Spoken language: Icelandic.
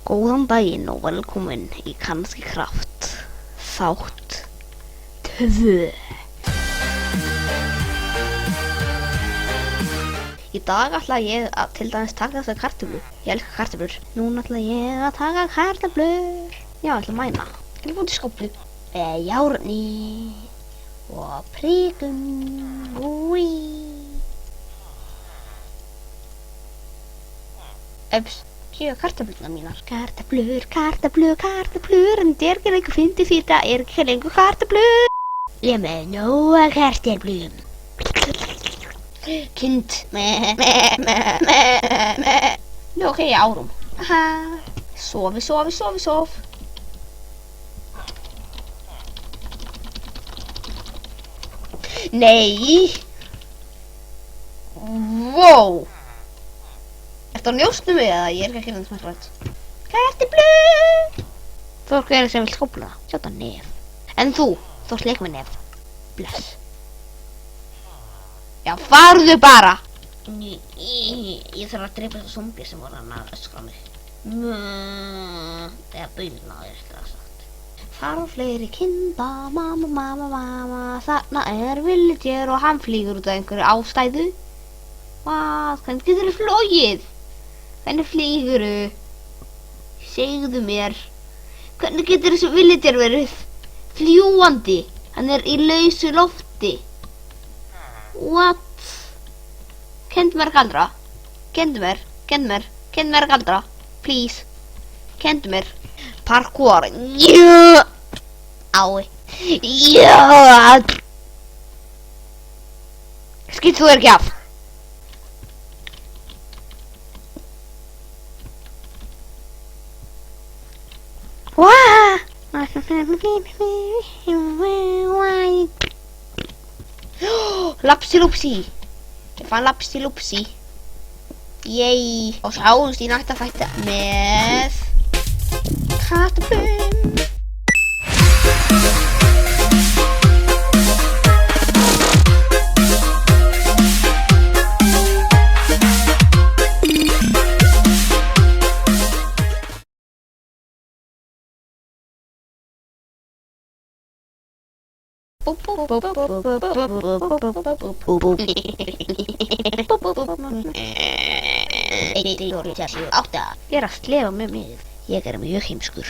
Góðan daginn og velkomin í Kannski Kraft, þátt 2. Í dag ætla ég að til dæmis taka þessa kartöflu. Ég elska kartöflur. Núna ætla ég að taka kartöflur. Já, ég ætla að mæna. Ég er búin til skóplu. Járni og prikum. Úi. Ups. Hér kartöflurnar mínar. Kartöflur, en þetta er ekki lengur fyndið því þetta er ekki lengur kartöflur. Ég með nóga kartöflum. Kind. Nú, ok, árum. Sof. Nei. Wow. Ertu að njósna mig eða ég er ekki að smaka rætt? Kartöflu! Fólk er sem vil skópla. Sjá þetta nef. En þú sleik með nef. Bless. Já, farðu bara! Ég þarf að drepa þessa zombie sem voru að öskra mig. Eða baulna, ég ætla að sagt. Fara fleiri kinda, mamma. Þarna er villager og hann flýgur út af einhverju ástæðu. Hvað? Hvernig getur þið flogið? Hvernig flýguru? Segðu mér. Hvernig getur þessu villager verið fljúandi? Hann er í lausu lofti. What? Kendu mér galdra. Kendu mér galdra. Please. Kendu mér. Parkour. Já. Ái. Já. Skýt þú ekki af. Wow. Lapsi-lúpsi. Ég fann lapsi-lúpsi. Yey. Og sjáumst í næsta þætti með kartöflum. Ég er að slefa með mig. Ég er mjög heimskur.